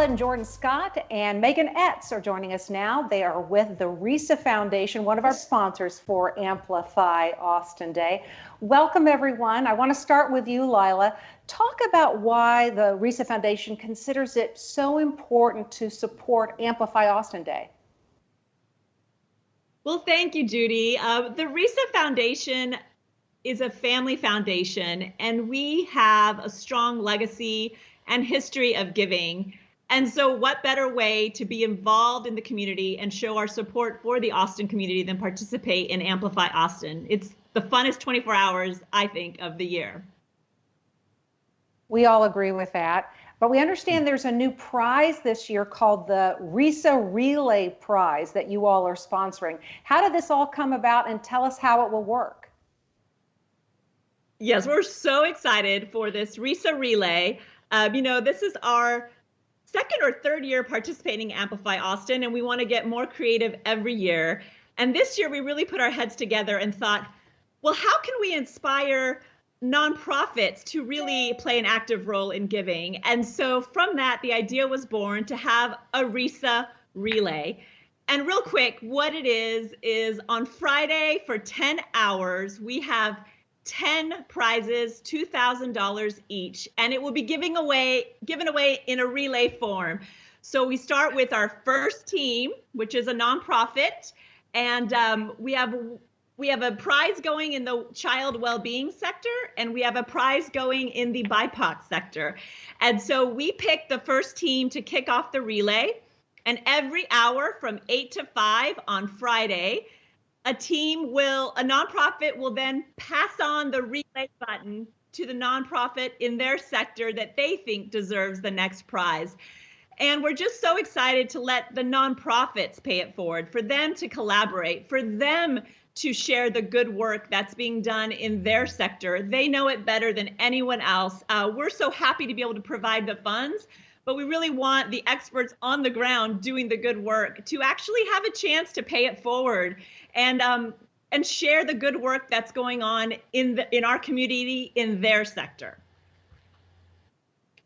and Jordan Scott and Megan Etz are joining us now. They are with the Reissa Foundation, one of our sponsors for Amplify Austin Day. Welcome, everyone. I want to start with you, Laila. Talk about why the Reissa Foundation considers it so important to support Amplify Austin Day. Well, thank you, Judy. The Reissa Foundation is a family foundation, and we have a strong legacy and history of giving. And so what better way to be involved in the community and show our support for the Austin community than participate in Amplify Austin? It's the funnest 24 hours, I think, of the year. We all agree with that. But we understand there's a new prize this year called the Reissa Relay Prize that you all are sponsoring. How did this all come about, and tell us how it will work? Yes, we're so excited for this Reissa Relay. This is our second or third year participating in Amplify Austin, and we want to get more creative every year. And this year we really put our heads together and thought, well, how can we inspire nonprofits to really play an active role in giving? And so from that, the idea was born to have a Reissa Relay. And real quick, what it is on Friday for 10 hours, we have 10 prizes, $2,000 each, and it will be given away in a relay form. So we start with our first team, which is a nonprofit, and we have a prize going in the child well-being sector, and we have a prize going in the BIPOC sector. And so we pick the first team to kick off the relay, and every hour from 8 to 5 on Friday, a nonprofit will then pass on the relay button to the nonprofit in their sector that they think deserves the next prize. And we're just so excited to let the nonprofits pay it forward, for them to collaborate, for them to share the good work that's being done in their sector. They know it better than anyone else. We're so happy to be able to provide the funds, but we really want the experts on the ground doing the good work to actually have a chance to pay it forward and share the good work that's going on in our community in their sector.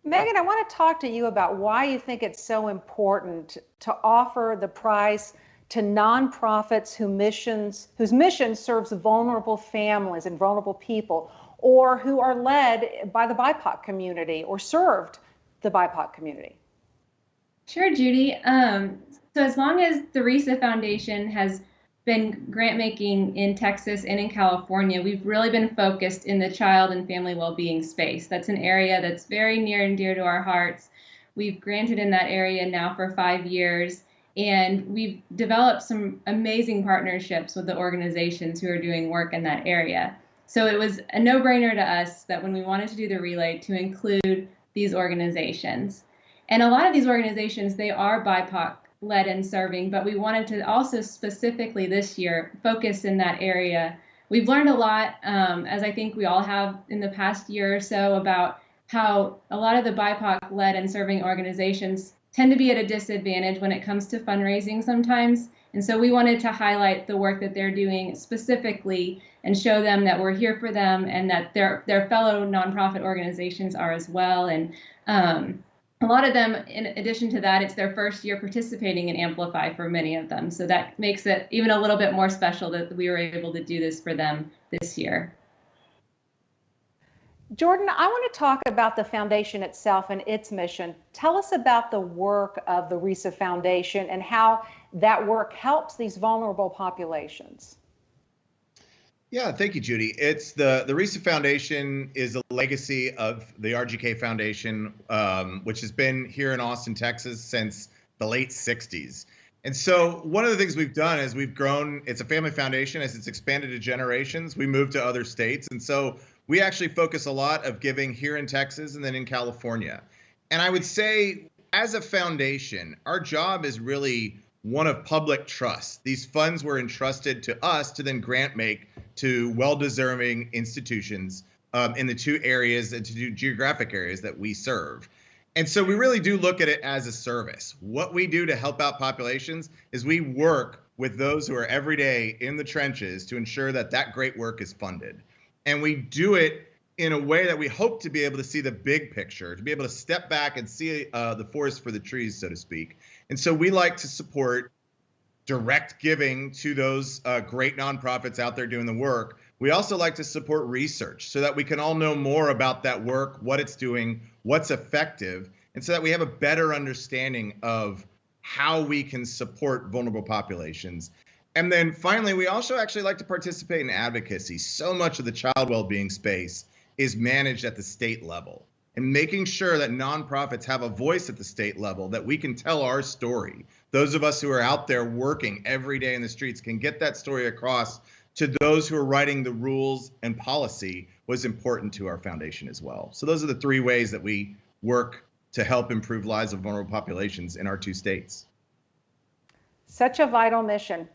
Megan, I want to talk to you about why you think it's so important to offer the prize to nonprofits whose mission serves vulnerable families and vulnerable people, or who are led by the BIPOC community or served the BIPOC community. Sure, Judy. So as long as the Reissa Foundation has been grant making in Texas and in California, we've really been focused in the child and family well-being space. That's an area that's very near and dear to our hearts. We've granted in that area now for 5 years, and we've developed some amazing partnerships with the organizations who are doing work in that area. So it was a no-brainer to us that when we wanted to do the relay, to include these organizations. And a lot of these organizations, they are BIPOC led and serving, but we wanted to also specifically this year focus in that area. We've learned a lot, as I think we all have in the past year or so, about how a lot of the BIPOC led and serving organizations tend to be at a disadvantage when it comes to fundraising sometimes. And so we wanted to highlight the work that they're doing specifically and show them that we're here for them and that their fellow nonprofit organizations are as well. And a lot of them, in addition to that, it's their first year participating in Amplify for many of them. So that makes it even a little bit more special that we were able to do this for them this year. Jordan, I want to talk about the foundation itself and its mission. Tell us about the work of the Reissa Foundation and how that work helps these vulnerable populations. Yeah, thank you, Judy. It's the Reissa Foundation is a legacy of the RGK Foundation, which has been here in Austin, Texas since the late 60s. And so one of the things we've done is we've grown. It's a family foundation. As it's expanded to generations, we moved to other states. And so we actually focus a lot of giving here in Texas and then in California. And I would say as a foundation, our job is really one of public trust. These funds were entrusted to us to then grant make to well-deserving institutions in the two areas and two geographic areas that we serve. And so we really do look at it as a service. What we do to help out populations is we work with those who are every day in the trenches to ensure that that great work is funded. And we do it in a way that we hope to be able to see the big picture, to be able to step back and see the forest for the trees, so to speak. And so we like to support direct giving to those great nonprofits out there doing the work. We also like to support research so that we can all know more about that work, what it's doing, what's effective, and so that we have a better understanding of how we can support vulnerable populations. And then finally, we also actually like to participate in advocacy. So much of the child well-being space is managed at the state level, and making sure that nonprofits have a voice at the state level, that we can tell our story. Those of us who are out there working every day in the streets can get that story across to those who are writing the rules and policy was important to our foundation as well. So those are the 3 ways that we work to help improve lives of vulnerable populations in our 2 states. Such a vital mission.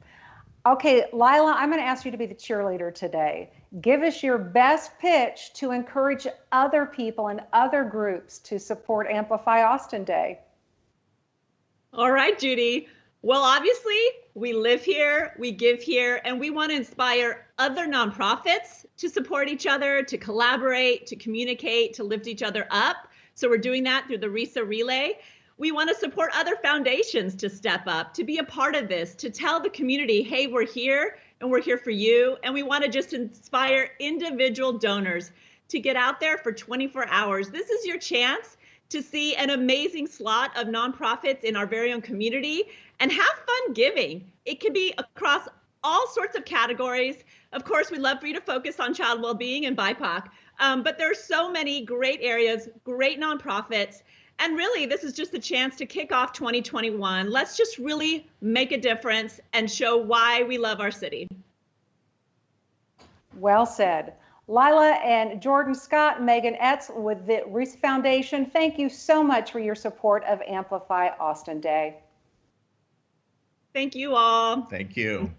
Okay, Laila, I'm going to ask you to be the cheerleader today. Give us your best pitch to encourage other people and other groups to support Amplify Austin Day. All right, Judy. Well, obviously, we live here, we give here, and we want to inspire other nonprofits to support each other, to collaborate, to communicate, to lift each other up. So we're doing that through the Reissa Relay. We want to support other foundations to step up, to be a part of this, to tell the community, hey, we're here and we're here for you. And we want to just inspire individual donors to get out there for 24 hours. This is your chance to see an amazing slot of nonprofits in our very own community and have fun giving. It can be across all sorts of categories. Of course, we'd love for you to focus on child well-being and BIPOC, but there are so many great areas, great nonprofits. And really, this is just a chance to kick off 2021. Let's just really make a difference and show why we love our city. Well said. Laila and Jordan Scott, Megan Etz with the Reissa Foundation, thank you so much for your support of Amplify Austin Day. Thank you all. Thank you.